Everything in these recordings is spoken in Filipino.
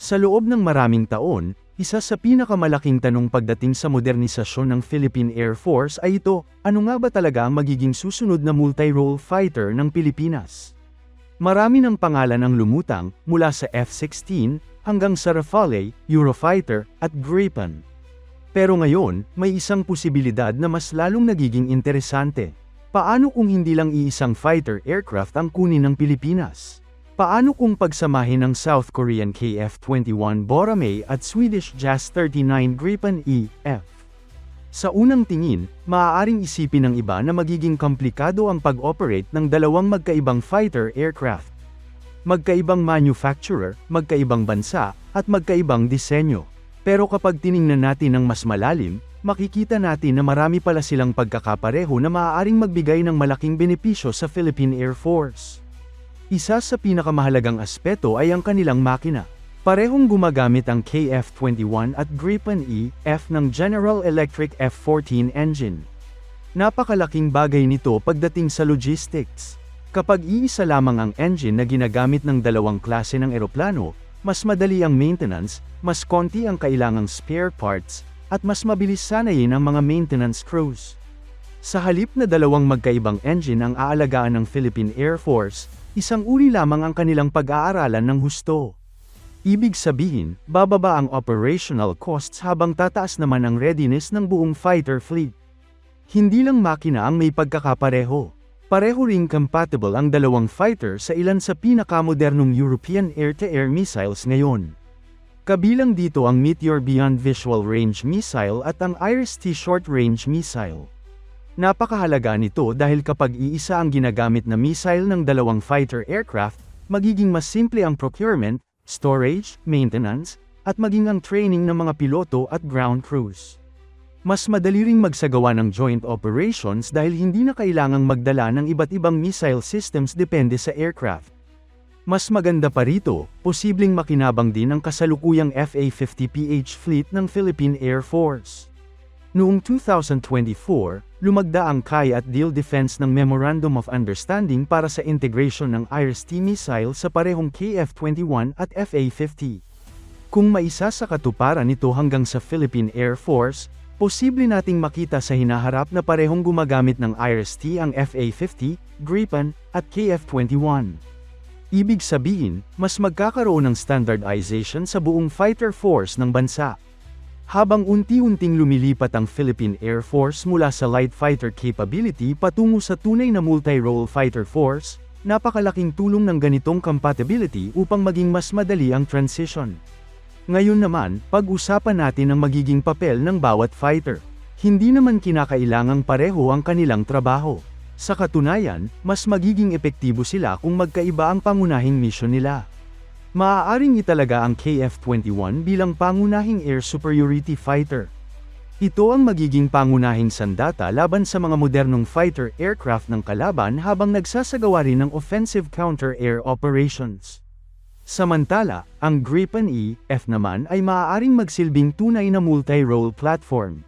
Sa loob ng maraming taon, isa sa pinakamalaking tanong pagdating sa modernisasyon ng Philippine Air Force ay ito, ano nga ba talaga ang magiging susunod na multi-role fighter ng Pilipinas? Marami ng pangalan ang lumutang, mula sa F-16, hanggang sa Rafale, Eurofighter, at Gripen. Pero ngayon, may isang posibilidad na mas lalong nagiging interesante. Paano kung hindi lang iisang fighter aircraft ang kunin ng Pilipinas? Paano kung pagsamahin ng South Korean KF-21 Boramae at Swedish JAS-39 Gripen E/F? Sa unang tingin, maaaring isipin ng iba na magiging komplikado ang pag-operate ng dalawang magkaibang fighter aircraft. Magkaibang manufacturer, magkaibang bansa, at magkaibang disenyo. Pero kapag tiningnan natin ng mas malalim, makikita natin na marami pala silang pagkakapareho na maaaring magbigay ng malaking benepisyo sa Philippine Air Force. Isa sa pinakamahalagang aspeto ay ang kanilang makina. Parehong gumagamit ang KF-21 at Gripen E/F ng General Electric F-14 engine. Napakalaking bagay nito pagdating sa logistics. Kapag iisa lamang ang engine na ginagamit ng dalawang klase ng eroplano, mas madali ang maintenance, mas konti ang kailangang spare parts, at mas mabilis sanayin ang mga maintenance crews. Sa halip na dalawang magkaibang engine ang aalagaan ng Philippine Air Force, isang uri lamang ang kanilang pag-aaralan ng husto. Ibig sabihin, bababa ang operational costs habang tataas naman ang readiness ng buong fighter fleet. Hindi lang makina ang may pagkakapareho. Pareho ring compatible ang dalawang fighter sa ilan sa pinakamodernong European air-to-air missiles ngayon. Kabilang dito ang Meteor Beyond Visual Range Missile at ang IRIS-T Short Range Missile. Napakahalaga nito dahil kapag iisa ang ginagamit na missile ng dalawang fighter aircraft, magiging mas simple ang procurement, storage, maintenance, at maging ang training ng mga piloto at ground crews. Mas madali ring magsagawa ng joint operations dahil hindi na kailangang magdala ng iba't ibang missile systems depende sa aircraft. Mas maganda pa rito, posibleng makinabang din ang kasalukuyang FA-50PH fleet ng Philippine Air Force. Noong 2024, lumagda ang KAI at DIL Defense ng Memorandum of Understanding para sa integration ng IRIS-T missile sa parehong KF-21 at FA-50. Kung maisa sa katuparan nito hanggang sa Philippine Air Force, posible nating makita sa hinaharap na parehong gumagamit ng IRIS-T ang FA-50, Gripen, at KF-21. Ibig sabihin, mas magkakaroon ng standardization sa buong fighter force ng bansa. Habang unti-unting lumilipat ang Philippine Air Force mula sa light fighter capability patungo sa tunay na multi-role fighter force, napakalaking tulong ng ganitong compatibility upang maging mas madali ang transition. Ngayon naman, pag-usapan natin ang magiging papel ng bawat fighter. Hindi naman kinakailangang pareho ang kanilang trabaho. Sa katunayan, mas magiging epektibo sila kung magkaiba ang pangunahing mission nila. Maaaring italaga ang KF-21 bilang pangunahing air superiority fighter. Ito ang magiging pangunahing sandata laban sa mga modernong fighter aircraft ng kalaban habang nagsasagawa rin ng offensive counter-air operations. Samantala, ang Gripen E/F naman ay maaaring magsilbing tunay na multi-role platform.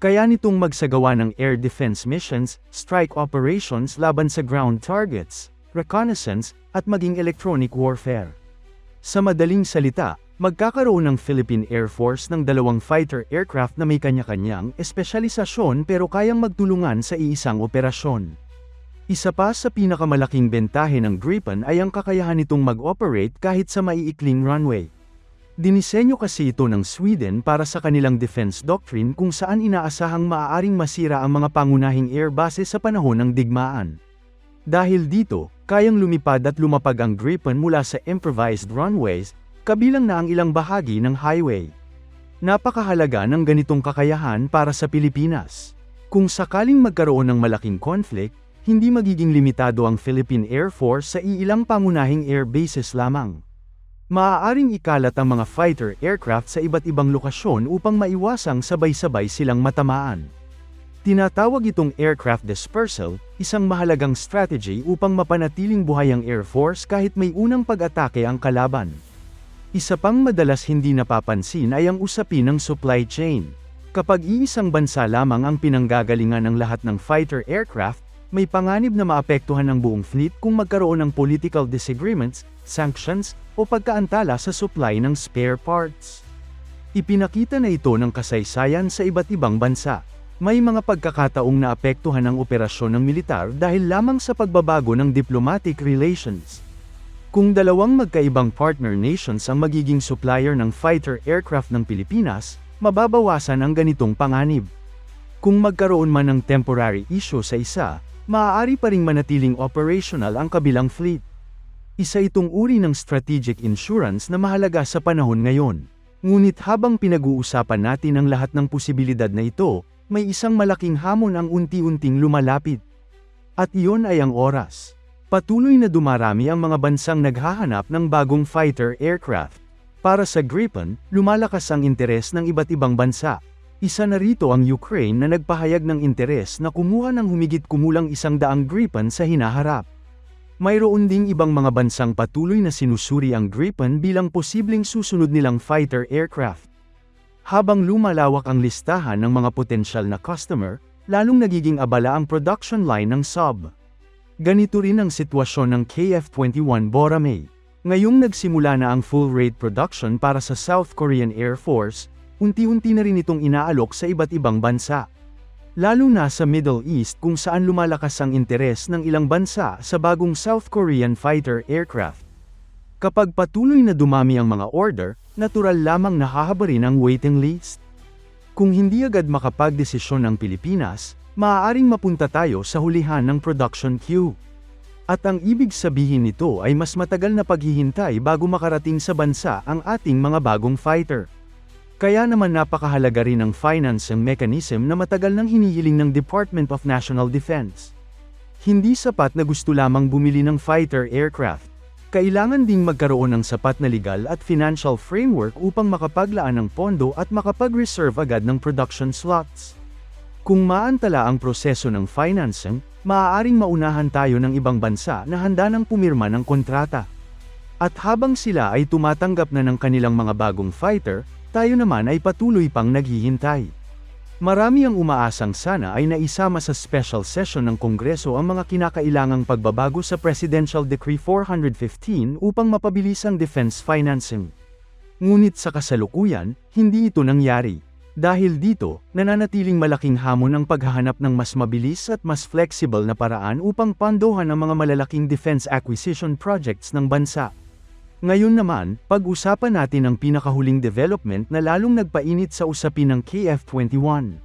Kaya nitong magsagawa ng air defense missions, strike operations laban sa ground targets, reconnaissance, at maging electronic warfare. Sa madaling salita, magkakaroon ng Philippine Air Force ng dalawang fighter aircraft na may kanya-kanyang espesyalisasyon pero kayang magtulungan sa iisang operasyon. Isa pa sa pinakamalaking bentahe ng Gripen ay ang kakayahan nitong mag-operate kahit sa maiikling runway. Dinisenyo kasi ito ng Sweden para sa kanilang defense doctrine kung saan inaasahang maaaring masira ang mga pangunahing air base sa panahon ng digmaan. Dahil dito, kayang lumipad at lumapag ang Gripen mula sa improvised runways, kabilang na ang ilang bahagi ng highway. Napakahalaga ng ganitong kakayahan para sa Pilipinas. Kung sakaling magkaroon ng malaking conflict, hindi magiging limitado ang Philippine Air Force sa iilang pangunahing air bases lamang. Maaaring ikalat ang mga fighter aircraft sa iba't ibang lokasyon upang maiwasang sabay-sabay silang matamaan. Tinatawag itong aircraft dispersal, isang mahalagang strategy upang mapanatiling buhay ang Air Force kahit may unang pag-atake ang kalaban. Isa pang madalas hindi napapansin ay ang usapin ng supply chain. Kapag iisang bansa lamang ang pinanggagalingan ng lahat ng fighter aircraft, may panganib na maapektuhan ang buong fleet kung magkaroon ng political disagreements, sanctions, o pagkaantala sa supply ng spare parts. Ipinakita na ito ng kasaysayan sa iba't ibang bansa. May mga pagkakataong naapektuhan ang operasyon ng militar dahil lamang sa pagbabago ng diplomatic relations. Kung dalawang magkaibang partner nations ang magiging supplier ng fighter aircraft ng Pilipinas, mababawasan ang ganitong panganib. Kung magkaroon man ng temporary issue sa isa, maaari pa ring manatiling operational ang kabilang fleet. Isa itong uri ng strategic insurance na mahalaga sa panahon ngayon. Ngunit habang pinag-uusapan natin ang lahat ng posibilidad na ito, may isang malaking hamon ang unti-unting lumalapit. At iyon ay ang oras. Patuloy na dumarami ang mga bansang naghahanap ng bagong fighter aircraft. Para sa Gripen, lumalakas ang interes ng iba't ibang bansa. Isa na rito ang Ukraine na nagpahayag ng interes na kumuha ng humigit kumulang 100 Gripen sa hinaharap. Mayroon ding ibang mga bansang patuloy na sinusuri ang Gripen bilang posibleng susunod nilang fighter aircraft. Habang lumalawak ang listahan ng mga potensyal na customer, lalong nagiging abala ang production line ng Saab. Ganito rin ang sitwasyon ng KF-21 Boramae. Ngayong nagsimula na ang full-rate production para sa South Korean Air Force, unti-unti na rin itong inaalok sa iba't ibang bansa. Lalo na sa Middle East kung saan lumalakas ang interes ng ilang bansa sa bagong South Korean fighter aircraft. Kapag patuloy na dumami ang mga order, natural lamang nahahaba rin ang waiting list. Kung hindi agad makapagdesisyon ang Pilipinas, maaaring mapunta tayo sa hulihan ng production queue. At ang ibig sabihin nito ay mas matagal na paghihintay bago makarating sa bansa ang ating mga bagong fighter. Kaya naman napakahalaga rin ang financing mechanism na matagal nang hinihiling ng Department of National Defense. Hindi sapat na gusto lamang bumili ng fighter aircraft. Kailangan ding magkaroon ng sapat na legal at financial framework upang makapaglaan ng pondo at makapag-reserve agad ng production slots. Kung maantala ang proseso ng financing, maaaring maunahan tayo ng ibang bansa na handa nang pumirma ng kontrata. At habang sila ay tumatanggap na ng kanilang mga bagong fighter, tayo naman ay patuloy pang naghihintay. Marami ang umaasang sana ay naisama sa special session ng Kongreso ang mga kinakailangang pagbabago sa Presidential Decree 415 upang mapabilis ang defense financing. Ngunit sa kasalukuyan, hindi ito nangyari. Dahil dito, nananatiling malaking hamon ang paghahanap ng mas mabilis at mas flexible na paraan upang pondohan ang mga malalaking defense acquisition projects ng bansa. Ngayon naman, pag-usapan natin ang pinakahuling development na lalong nagpainit sa usapin ng KF-21.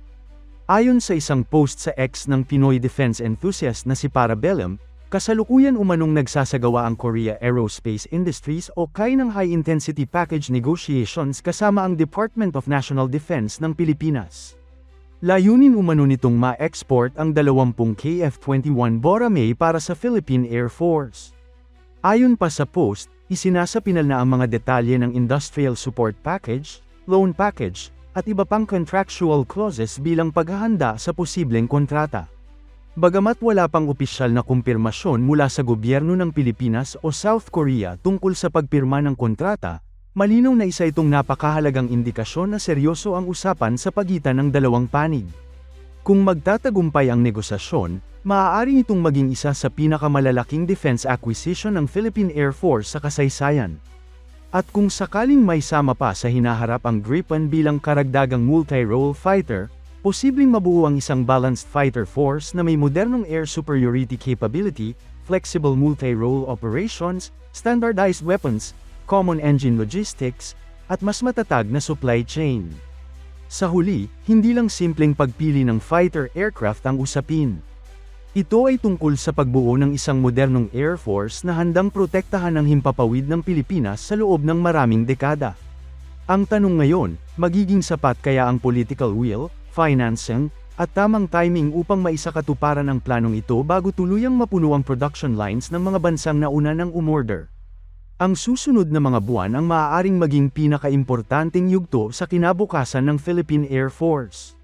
Ayon sa isang post sa X ng Pinoy defense enthusiast na si Parabellum, kasalukuyan umanong nagsasagawa ang Korea Aerospace Industries o KAI ng high-intensity package negotiations kasama ang Department of National Defense ng Pilipinas. Layunin umano nitong ma-export ang 20 KF-21 Boramae para sa Philippine Air Force. Ayon pa sa post, isinasapinal na ang mga detalye ng industrial support package, loan package, at iba pang contractual clauses bilang paghahanda sa posibleng kontrata. Bagamat wala pang opisyal na kumpirmasyon mula sa gobyerno ng Pilipinas o South Korea tungkol sa pagpirma ng kontrata, malinaw na isa itong napakahalagang indikasyon na seryoso ang usapan sa pagitan ng dalawang panig. Kung magtatagumpay ang negosasyon, maaari itong maging isa sa pinakamalalaking defense acquisition ng Philippine Air Force sa kasaysayan. At kung sakaling may sama pa sa hinaharap ang Gripen bilang karagdagang multi-role fighter, posibleng mabuo ang isang balanced fighter force na may modernong air superiority capability, flexible multi-role operations, standardized weapons, common engine logistics, at mas matatag na supply chain. Sa huli, hindi lang simpleng pagpili ng fighter aircraft ang usapin. Ito ay tungkol sa pagbuo ng isang modernong air force na handang protektahan ang himpapawid ng Pilipinas sa loob ng maraming dekada. Ang tanong ngayon, magiging sapat kaya ang political will, financing, at tamang timing upang maisakatuparan ang planong ito bago tuluyang mapuno ang production lines ng mga bansang nauna ng umorder. Ang susunod na mga buwan ang maaaring maging pinakaimportanteng yugto sa kinabukasan ng Philippine Air Force.